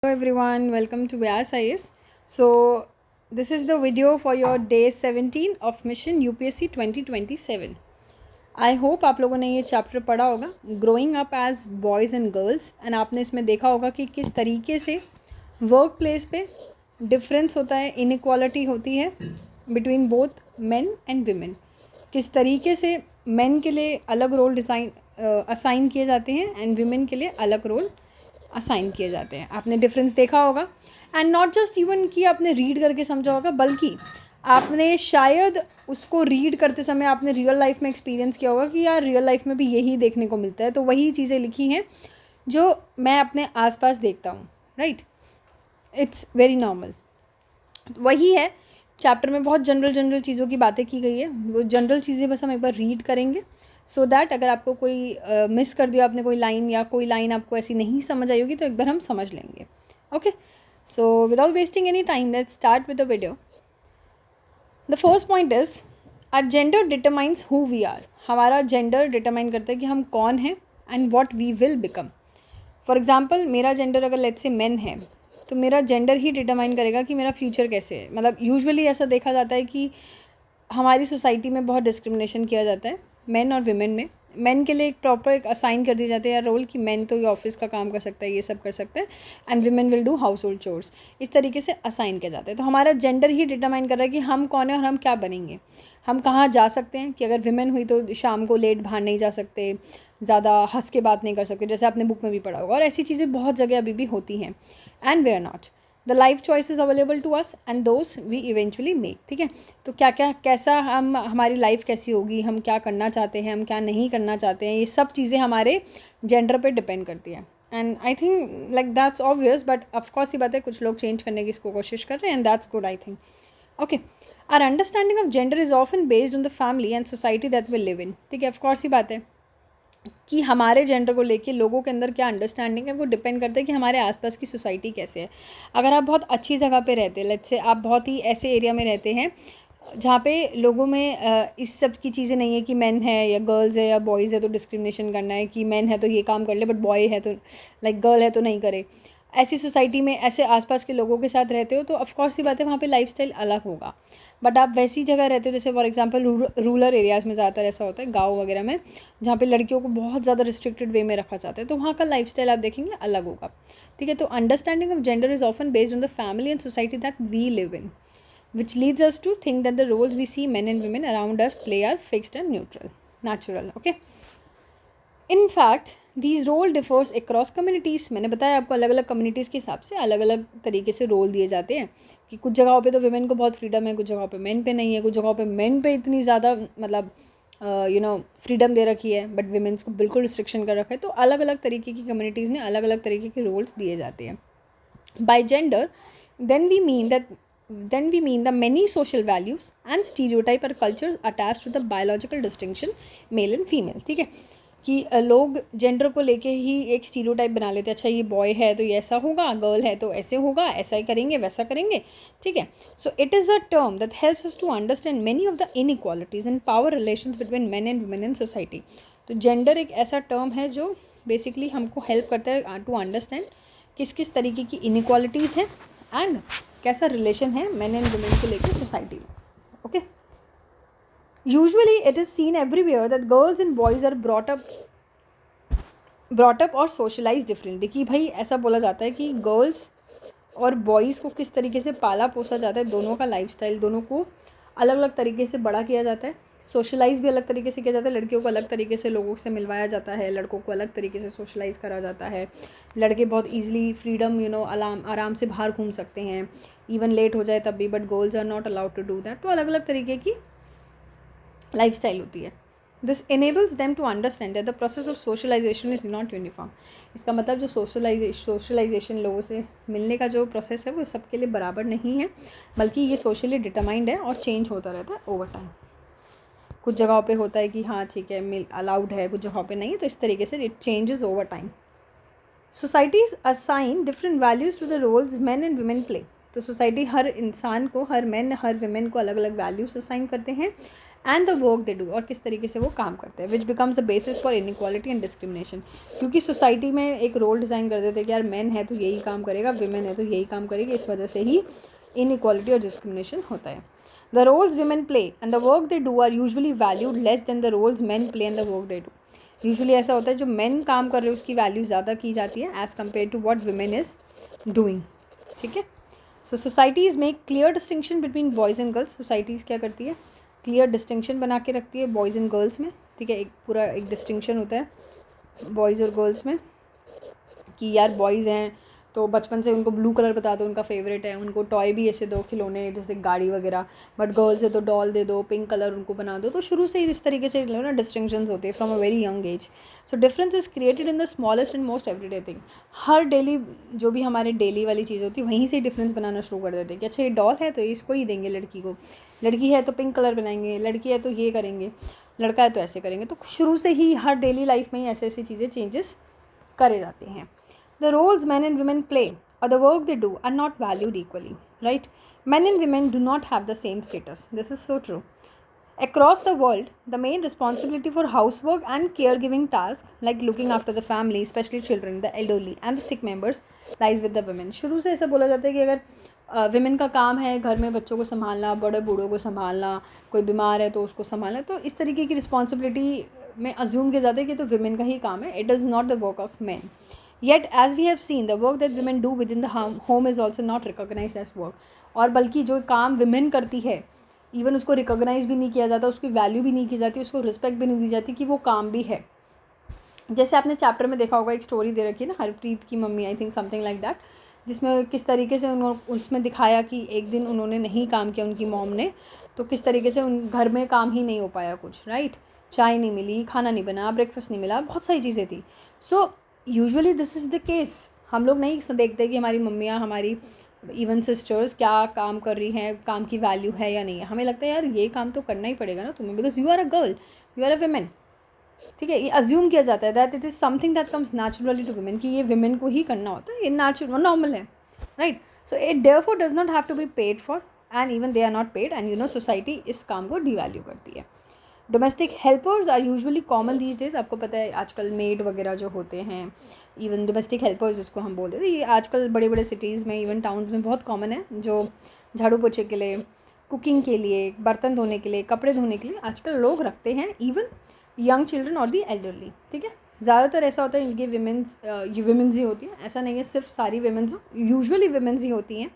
Hello everyone, welcome to Vyas IAS. So this is the video for your day 17 of mission UPSC 2027. I hope आप लोगों ने ये chapter पढ़ा होगा growing up as boys and girls and आपने इसमें देखा होगा कि किस तरीके से वर्क प्लेस पे डिफरेंस होता है, इनइक्वालिटी होती है between both men and women. किस तरीके से मेन के लिए अलग रोल असाइन किए जाते हैं एंड विमेन के लिए अलग रोल असाइन किए जाते हैं। आपने डिफरेंस देखा होगा एंड नॉट जस्ट इवन कि आपने रीड करके समझा होगा, बल्कि आपने शायद उसको रीड करते समय आपने रियल लाइफ में एक्सपीरियंस किया होगा कि यार रियल लाइफ में भी यही देखने को मिलता है। तो वही चीज़ें लिखी हैं जो मैं अपने आसपास देखता हूँ, राइट। It's very normal. वही है, चैप्टर में बहुत जनरल चीज़ों की बातें की गई है। वो जनरल चीज़ें बस हम एक बार रीड करेंगे सो दैट अगर आपको कोई मिस कर दिया आपने कोई लाइन या कोई लाइन आपको ऐसी नहीं समझ आई होगी तो एक बार हम समझ लेंगे। Okay, so without wasting any time let's start with the video. The first point is our gender determines who we are. हमारा जेंडर डिटरमाइन करता है कि हम कौन हैं and what we will become. For example, मेरा जेंडर अगर let's say men है तो मेरा जेंडर ही डिटरमाइन करेगा कि मेरा फ्यूचर कैसे है। मतलब यूजुअली ऐसा देखा जाता है कि हमारी सोसाइटी में बहुत डिस्क्रिमिनेशन किया जाता है मेन और विमेन में। मेन के लिए एक प्रॉपर एक असाइन कर दिए जाते हैं रोल कि मेन तो ये ऑफिस का काम कर सकता है, ये सब कर सकता है, and women will do house hold chores. इस तरीके से असाइन किया जाता है। तो हमारा जेंडर ही डिटरमाइन कर रहा है कि हम कौन है और हम क्या बनेंगे, हम कहाँ जा सकते हैं। कि अगर विमेन हुई तो शाम को लेट बाहर नहीं जा सकते, ज़्यादा हंस के बात नहीं कर सकते, जैसे आपने बुक में भी पढ़ा होगा। और ऐसी चीज़ें बहुत जगह अभी भी होती हैं and they are not the life choices available to us and those we eventually make. ठीक है, तो क्या क्या कैसा हमारी लाइफ कैसी होगी, हम क्या करना चाहते हैं, हम क्या नहीं करना चाहते हैं, ये सब चीज़ें हमारे जेंडर पे डिपेंड करती है। And I think like that's obvious, but of course ये बात है कुछ लोग चेंज करने की इसको कोशिश कर रहे हैं and that's good I think. Okay, our understanding of gender is often based on the family and society that will live in. ठीक है, ऑफकोर्स ये बात है कि हमारे जेंडर को लेके लोगों के अंदर क्या अंडरस्टैंडिंग है वो डिपेंड करता है कि हमारे आसपास की सोसाइटी कैसे है। अगर आप बहुत अच्छी जगह पे रहते हैं, लेट्स से आप बहुत ही ऐसे एरिया में रहते हैं जहाँ पे लोगों में इस सब की चीज़ें नहीं है कि मैन है या गर्ल्स है या बॉयज़ है तो डिस्क्रिमिनेशन करना है, कि मैन है तो ये काम कर ले बट बॉय है तो लाइक गर्ल है तो नहीं करे। ऐसी सोसाइटी में ऐसे आसपास के लोगों के साथ रहते हो तो ऑफकोर्स ही बात है वहाँ पे लाइफस्टाइल अलग होगा। बट आप वैसी जगह रहते हो जैसे फॉर एग्जांपल रूरल एरियाज़ में ज़्यादातर ऐसा होता है, गाँव वगैरह में, जहाँ पे लड़कियों को बहुत ज़्यादा रिस्ट्रिक्टेड वे में रखा जाता है, तो वहाँ का लाइफस्टाइल आप देखेंगे अलग होगा। ठीक है, तो understanding of gender is often based on the family and society that we live in, which leads us to think that the roles we see men and women around us play are fixed and natural. Okay, in fact these role differs across communities. मैंने बताया आपको अलग अलग communities के हिसाब से अलग अलग तरीके से रोल दिए जाते हैं कि कुछ जगहों पे तो विमेन को बहुत फ्रीडम है, कुछ जगहों पे मेन पे नहीं है, कुछ जगहों पे मेन पे इतनी ज़्यादा मतलब फ्रीडम दे रखी है बट विमेंस को बिल्कुल रिस्ट्रिक्शन कर रखा है। तो अलग अलग तरीके की कम्युनिटीज़ ने अलग अलग तरीके के रोल्स दिए जाते हैं। By gender then we mean the many social values and stereotype or cultures attached to the biological distinction male and female। ठीक है, कि लोग जेंडर को लेके ही एक स्टीरियोटाइप बना लेते हैं। अच्छा ये बॉय है तो ये ऐसा होगा, गर्ल है तो ऐसे होगा, ऐसा ही करेंगे वैसा करेंगे। ठीक है, so it is a term that helps us to understand many of the inequalities and power relations between men and women in society. तो जेंडर एक ऐसा टर्म है जो बेसिकली हमको हेल्प करता है टू अंडरस्टैंड किस किस तरीके की इनइक्वालिटीज़ हैं एंड कैसा रिलेशन है मेन एंड वुमेन को लेकर सोसाइटी में। Okay, usually it is seen everywhere that girls and boys are brought up और सोशलाइज डिफरेंटली। कि भाई ऐसा बोला जाता है कि गर्ल्स और बॉयज़ को किस तरीके से पाला पोसा जाता है, दोनों का लाइफस्टाइल, दोनों को अलग अलग तरीके से बड़ा किया जाता है, सोशलाइज़ भी अलग तरीके से किया जाता है। लड़कियों को अलग तरीके से लोगों से मिलवाया जाता है, लड़कों को अलग तरीके से सोशलाइज़ करा जाता है। लड़के बहुत ईजिली फ्रीडम आराम से बाहर घूम सकते हैं, इवन लेट हो जाए तब भी, but girls are not allowed to do that. तो अलग अलग तरीके की लाइफस्टाइल होती है। This enables them to understand that the process of socialization is not uniform। इसका मतलब जो सोशलाइजेशन लोगों से मिलने का जो प्रोसेस है वो सबके लिए बराबर नहीं है, बल्कि ये सोशली डिटरमाइंड है और चेंज होता रहता है ओवर टाइम। कुछ जगहों पे होता है कि हाँ ठीक है मिल अलाउड है, कुछ जगहों पे नहीं है, तो इस तरीके से it changes over time. Societies assign different values to the roles men and women play. तो सोसाइटी हर इंसान को, हर मैन हर वीमेन को अलग अलग वैल्यूज असाइन करते हैं and the work they do, और किस तरीके से वो काम करते हैं, which becomes the basis for inequality and discrimination. क्योंकि सोसाइटी में एक रोल डिज़ाइन कर देते हैं कि यार मैन है तो यही काम करेगा, विमेन है तो यही काम करेगी, इस वजह से ही इनइक्वालिटी और डिस्क्रिमिनेशन होता है। The roles women play and the work they do are usually valued less than the roles man play and the work they do. Usually ऐसा होता है जो मेन काम कर रहे हैं उसकी वैल्यू ज़्यादा की जाती है as compare to what women is doing. ठीक है, so societies make clear distinction between boys and girls. Societies क्या करती है, क्लियर डिस्टिंक्शन बना के रखती है बॉयज़ एंड गर्ल्स में। ठीक है, एक पूरा एक डिस्टिंक्शन होता है बॉयज़ और गर्ल्स में कि यार बॉयज़ हैं तो बचपन से उनको ब्लू कलर बता दो उनका फेवरेट है, उनको टॉय भी ऐसे दो खिलौने जैसे गाड़ी वगैरह, बट गर्ल्स है तो डॉल दे दो, पिंक कलर उनको बना दो। तो शुरू से ही इस तरीके से ना डिस्टिंक्शंस होते हैं from a very young age. So difference is created in the smallest and most everyday thing. Her daily जो भी हमारे डेली वाली चीज़ होती है वहीं से डिफरेंस बनाना शुरू कर देते हैं कि अच्छा ये डॉल है तो इसको ही देंगे लड़की को, लड़की है तो पिंक कलर बनाएंगे, लड़की है तो ये करेंगे, लड़का है तो ऐसे करेंगे। तो शुरू से ही हर डेली लाइफ में ही ऐसे ऐसी चीज़ें चेंजेस करे जाते हैं। The roles men and women play or the work they do are not valued equally, right? Men and women do not have the same status. This is so true. Across the world, the main responsibility for housework and caregiving tasks like looking after the family, especially children, the elderly and the sick members, lies with the women. शुरू से ऐसा बोला जाता है कि अगर women का काम है घर में बच्चों को संभालना, बड़े बूढ़ों को संभालना, कोई बीमार है तो उसको संभालना, तो इस तरीके की रिस्पॉन्सिबिलिटी में अज्यूम किया जाता है कि तो विमेन का ही काम है. It is not the work of man. Yet, as we have seen, the work that women do within the home is also not recognized as work. और बल्कि जो काम विमेन करती है इवन उसको रिकॉग्नाइज भी नहीं किया जाता, उसकी वैल्यू भी नहीं की जाती, उसको रिस्पेक्ट भी नहीं दी जाती कि वो काम भी है. जैसे आपने चैप्टर में देखा होगा एक स्टोरी दे रखी है ना, हरप्रीत की mummy, I think something like that, जिसमें किस तरीके से उन्होंने उसमें दिखाया कि एक दिन उन्होंने नहीं काम किया उनकी मॉम ने, तो किस तरीके से उन घर में काम ही नहीं हो पाया कुछ, राइट. चाय नहीं मिली, खाना नहीं बना, ब्रेकफास्ट नहीं मिला, बहुत सारी चीज़ें थी. So usually this is the case. हम लोग नहीं देखते कि हमारी मम्मियाँ, हमारी इवन सिस्टर्स क्या काम कर रही हैं, काम की वैल्यू है या नहीं है. हमें लगता है यार ये काम तो करना ही पड़ेगा ना तुम्हें, because you are a girl, you are a women. ठीक है, ये अज्यूम किया जाता है that it is something that comes naturally to women, कि ये विमेन को ही करना होता है, ये नेचुरल नॉर्मल है, right. So it therefore does not have to be paid for and even they are not paid, and you know society इस काम को डिवैल्यू करती है. Domestic helpers are usually common these days. आपको पता है आजकल मेड वगैरह जो होते हैं, इवन डोमेस्टिक हेल्पर्स जिसको हम बोलते हैं, ये आजकल बड़े बड़े सिटीज़ में, इवन टाउन्स में बहुत कॉमन है, जो झाड़ू पोछे के लिए, कुकिंग के लिए, बर्तन धोने के लिए, कपड़े धोने के लिए आजकल लोग रखते हैं, इवन यंग चिल्ड्रन और दी एल्डरली. ठीक है, ज़्यादातर ऐसा होता है इनकी विमेंस ही होती हैं. ऐसा नहीं है सिर्फ सारी विमेंस हो, यूजुअली विमेंस ही होती हैं.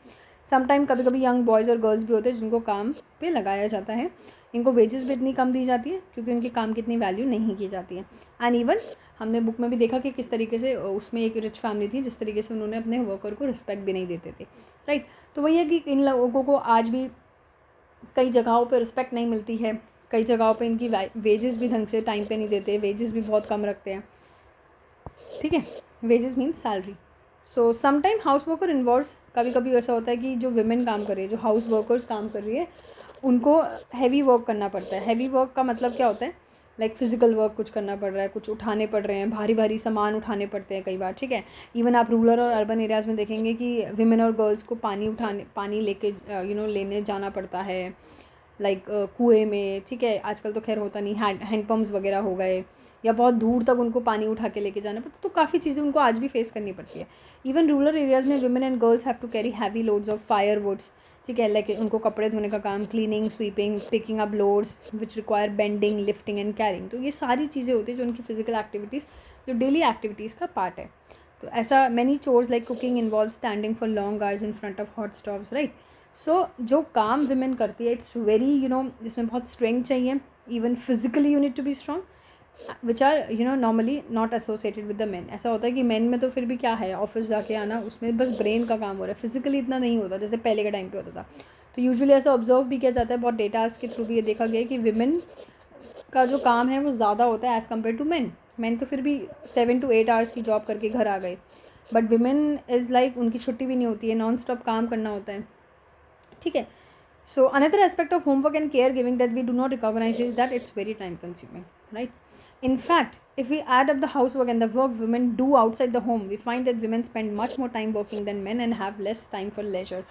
समटाइम कभी कभी यंग बॉयज़ और गर्ल्स भी होते हैं जिनको काम पे लगाया जाता है. इनको वेजेस भी इतनी कम दी जाती है क्योंकि उनके काम की इतनी वैल्यू नहीं की जाती है. एंड इवन हमने बुक में भी देखा कि किस तरीके से उसमें एक रिच फैमिली थी जिस तरीके से उन्होंने अपने वर्कर को रिस्पेक्ट भी नहीं देते थे, राइट. तो वही है कि इन लोगों को आज भी कई जगहों पे रिस्पेक्ट नहीं मिलती है, कई जगहों पे इनकी वेजेस भी ढंग से टाइम पे नहीं देते, वेजेस भी बहुत कम रखते हैं. ठीक है, wages means salary. So sometime house worker involves, कभी कभी ऐसा होता है कि जो विमेन काम कर रही है, जो हाउस वर्कर्स काम कर रही है, उनको हैवी वर्क करना पड़ता है. हैवी वर्क का मतलब क्या होता है, लाइक फिजिकल वर्क कुछ करना पड़ रहा है, कुछ उठाने पड़ रहे हैं, भारी भारी सामान उठाने पड़ते हैं कई बार. ठीक है, इवन आप रूरल और अर्बन एरियाज़ में देखेंगे कि विमेन और गर्ल्स को पानी लेके लेने जाना पड़ता है, लाइक कुएं में. ठीक है, आजकल तो खैर होता नहीं, हैंड पम्प्स वगैरह हो गए, या बहुत दूर तक उनको पानी उठा के लेके जाना पड़ता. तो काफ़ी चीज़ें उनको आज भी फेस करनी पड़ती है. इवन रूरल एरियाज़ में women and girls have to carry heavy loads of fire woods. ठीक है, लाइक उनको कपड़े धोने का काम, cleaning, sweeping, picking up loads which require bending, lifting and carrying. तो ये सारी चीज़ें होती हैं जो उनकी फिजिकल एक्टिविटीज़, जो डेली एक्टिविटीज़ का पार्ट है. तो ऐसा many chores like cooking involve standing for long hours in front of hot stoves, right. सो जो काम विमेन करती है, इट्स वेरी जिसमें बहुत स्ट्रेंथ चाहिए, even physically you need to be strong, which are normally not associated with the man. ऐसा होता है कि मैन में तो फिर भी क्या है, ऑफिस जाके आना, उसमें बस ब्रेन का काम हो रहा है, फिजिकली इतना नहीं होता जैसे पहले के टाइम पे होता था. तो यूजुअली ऐसा ऑब्जर्व भी किया जाता है, बहुत डेटाज के थ्रू भी ये देखा गया है कि विमेन का जो काम है वो ज़्यादा होता है as compare to man. Man तो फिर भी 7 to 8 आवर्स की जॉब करके घर आ गए, बट विमेन इज़ लाइक उनकी छुट्टी भी नहीं होती है, नॉन स्टॉप काम करना होता है. ठीक है, so another aspect of homework and care giving that we do not recognize is that it's very time consuming, right. In fact, if we add up the housework and the work women do outside the home, we find that women spend much more time working than men and have less time for leisure.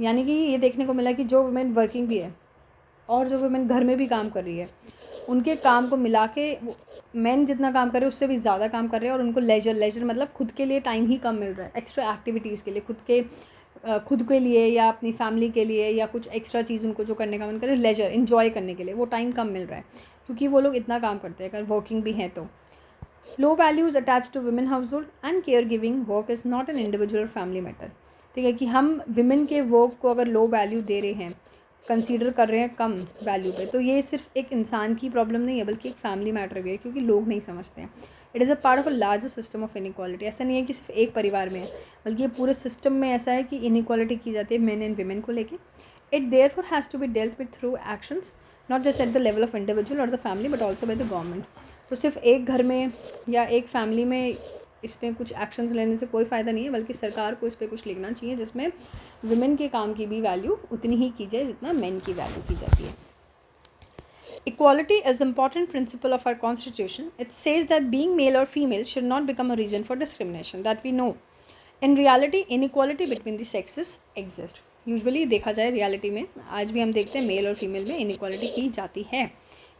यानी कि ये देखने को मिला कि जो women working भी है और जो women घर में भी काम कर रही है, उनके काम को मिला के men जितना काम कर रहे हैं उससे भी ज़्यादा काम कर रहे हैं, और उनको लेजर मतलब खुद के लिए टाइम ही कम मिल रहा है, एक्स्ट्रा एक्टिविटीज़ के लिए, खुद के लिए या अपनी फैमिली के लिए या कुछ एक्स्ट्रा चीज़ उनको जो करने का मन करे, लेजर इन्जॉय करने के लिए वो टाइम कम मिल रहा है क्योंकि वो लोग इतना काम करते हैं अगर वर्किंग भी हैं तो. Low values attach to women household and care giving work is not an individual family matter. ठीक है कि हम विमेन के वर्क को अगर लो वैल्यू दे रहे हैं, कंसीडर कर रहे हैं कम वैल्यू पे, तो ये सिर्फ एक इंसान की प्रॉब्लम नहीं है बल्कि एक फैमिली मैटर भी है क्योंकि लोग नहीं समझते हैं. It is a part of a larger system of inequality. ऐसा नहीं है कि सिर्फ एक परिवार में है, बल्कि ये पूरे सिस्टम में ऐसा है कि इनइक्वालिटी की जाती है मेन एंड विमेन को लेके. It therefore has to be dealt with through actions, not just at the level of individual और the family but also by the government. तो सिर्फ एक घर में या एक फैमिली में इस पर कुछ एक्शंस लेने से कोई फ़ायदा नहीं है, बल्कि सरकार को इस पर कुछ लिखना चाहिए जिसमें विमेन के काम की भी वैल्यू उतनी ही की जाए जितना मेन की वैल्यू की जाती है. Equality is an important principle of our constitution. It says that being male or female should not become a reason for discrimination. That we know. In reality, inequality between the sexes exist. Usually देखा जाए reality में आज भी हम देखते हैं mail और female में इनइक्वालिटी की जाती है.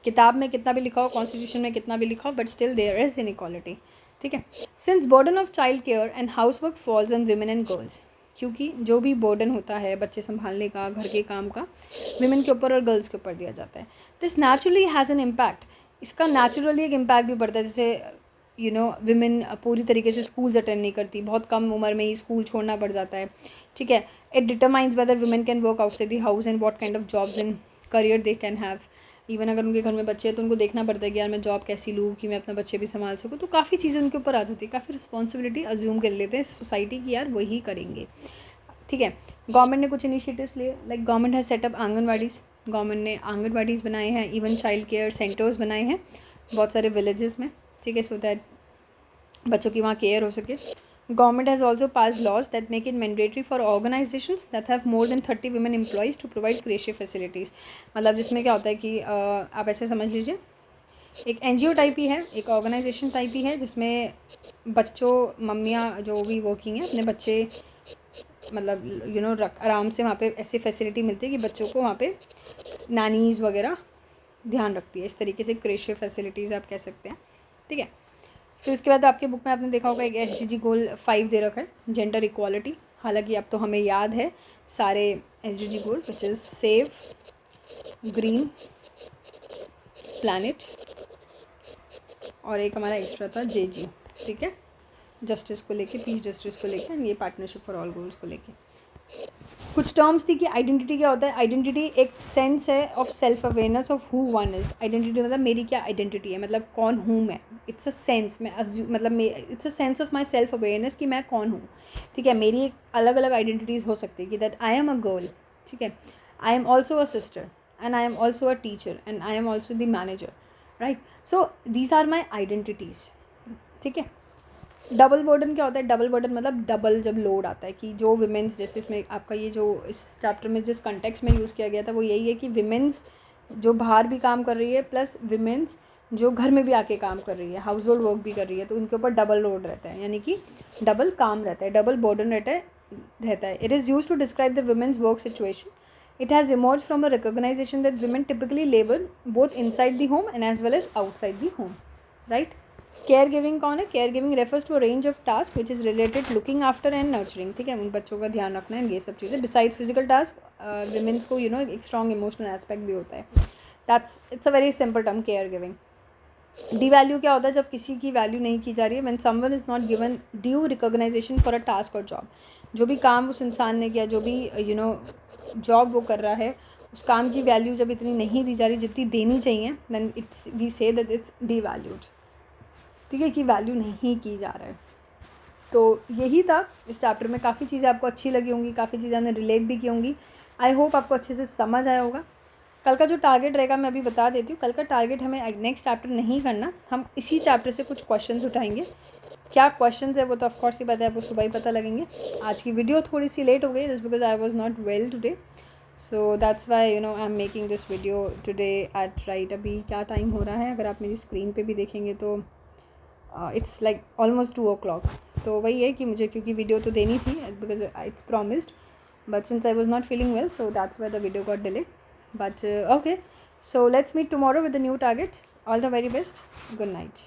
किताब में कितना भी लिखा हो, कॉन्स्टिट्यूशन में कितना भी लिखा हो, but still there is inequality. ठीक है. Since burden of child care and house work falls on women and girls, क्योंकि जो भी बर्डन होता है बच्चे संभालने का, घर के काम का, विमेन के ऊपर और गर्ल्स के ऊपर दिया जाता है. This naturally has an impact. इसका नेचुरली एक इम्पैक्ट भी पड़ता है. जैसे विमेन पूरी तरीके से स्कूल्स अटेंड नहीं करती, बहुत कम उम्र में ही स्कूल छोड़ना पड़ जाता है. ठीक है. It determines weather women can work outside the house and what kind of jobs and career they can have. Even अगर उनके घर में बच्चे हैं तो उनको देखना पड़ता है कि यार मैं जॉब कैसी लूँ कि मैं अपना बच्चे भी संभाल सकूँ. तो काफ़ी चीज़ें उनके ऊपर आ जाती है, काफ़ी रिस्पॉन्सिबिलिटी अज्यूम कर लेते हैं सोसाइटी की, यार वही करेंगे. ठीक है. गवर्नमेंट ने कुछ इनिशिएटिव्स लिए, like government has set up anganwadis. Government ने आंगनवाड़ीज़ बनाए हैं, इवन चाइल्ड केयर सेंटर्स बनाए हैं बहुत सारे विलेजेस में. ठीक है. सो दैट बच्चों की वहाँ केयर हो सके. Government has also passed laws that make it mandatory for organizations that have more than 30 women employees to provide creche facilities. मतलब जिसमें क्या होता है कि आप ऐसे समझ लीजिए एक NGO टाइप ही है, एक ऑर्गेनाइजेशन टाइप ही है जिसमें बच्चों, मम्मियाँ जो भी वर्किंग है अपने बच्चे मतलब आराम से वहाँ पे ऐसी फैसिलिटी मिलती है कि बच्चों को वहाँ पे नानीज़ वगैरह ध्यान रखती है. इस तरीके से क्रेशे फैसिलिटीज़ आप कह सकते हैं. ठीक है. फिर उसके बाद आपके बुक में आपने देखा होगा एक SDG गोल 5 दे रखा है, जेंडर इक्वालिटी. हालांकि अब तो हमें याद है सारे SDG goal, which is save green planet, और एक हमारा एक्स्ट्रा था JG. ठीक है. जस्टिस को लेके, पीस जस्टिस को लेके, एंड ये पार्टनरशिप फॉर ऑल गोल्स को लेके. कुछ टर्म्स थी कि आइडेंटिटी क्या होता है. आइडेंटिटी एक सेंस है of self awareness of who one is. Identity मतलब मेरी क्या आइडेंटिटी है, मतलब कौन हूँ मैं. इट्स अ सेंस, मैं it's a sense of my self awareness कि मैं कौन हूँ. ठीक है. मेरी एक अलग अलग आइडेंटिटीज़ हो सकती है कि that I am a girl. ठीक है. I am also a sister and I am also a teacher and I am also the manager. Right. So these are my identities. ठीक है. डबल बर्डन क्या होता है. डबल बर्डन मतलब double जब load आता है कि जो विमेंस, जैसे इसमें आपका ये जो इस चैप्टर में जिस कंटेक्स्ट में यूज़ किया गया था वो यही है कि विमेंस जो बाहर भी काम कर रही है प्लस विमेंस जो घर में भी आके काम कर रही है, हाउस होल्ड वर्क भी कर रही है, तो उनके ऊपर डबल लोड रहता है, यानी कि डबल काम रहता है, डबल बर्डन रहता है. It is use to describe the women's work situation. It has emerge from a recognization that women typically labour both inside the home and as well as outside the home. Right. Care giving कौन है. Care giving refers to a range of task which is related looking after and nurturing. ठीक है. उन बच्चों का ध्यान रखना है, ये सब चीज़ें. बिसाइड्स फिजिकल टास्क विमेंस को एक स्ट्रॉन्ग इमोशनल एस्पेक्ट भी होता है. It's a very simple term, care giving. D value क्या होता है. जब किसी की वैल्यू नहीं की जा रही है, when someone is not given due recognization for a task और जॉब. जो भी काम उस इंसान ने किया, जो भी जॉब वो कर रहा है, उस काम की वैल्यू जब इतनी नहीं दी जा रही जितनी देनी चाहिए, then we say that it's devalued. ठीक है. कि वैल्यू नहीं की जा रहा है. तो यही था इस चैप्टर में. काफ़ी चीज़ें आपको अच्छी लगी होंगी, काफ़ी चीज़ें हमने रिलेट भी की होंगी. आई होप आपको अच्छे से समझ आया होगा. कल का जो टारगेट रहेगा मैं अभी बता देती हूँ. कल का टारगेट हमें नेक्स्ट चैप्टर नहीं करना, हम इसी चैप्टर से कुछ क्वेश्चंस उठाएंगे. क्या क्वेश्चंस है वो तो ऑफकोर्स ही पता है, आपको सुबह ही पता लगेंगे. आज की वीडियो थोड़ी सी लेट हो गई just because I was not well today. So that's why you know I am making this video today at right, अभी क्या टाइम हो रहा है अगर आप मेरी स्क्रीन पे भी देखेंगे तो इट्स लाइक ऑलमोस्ट 2 o'clock। तो वही है कि मुझे क्योंकि वीडियो तो देनी थी because it's promised, but since I was not feeling well, so that's why the video got delayed. But okay, so let's meet tomorrow with a new target. All the very best. Good night.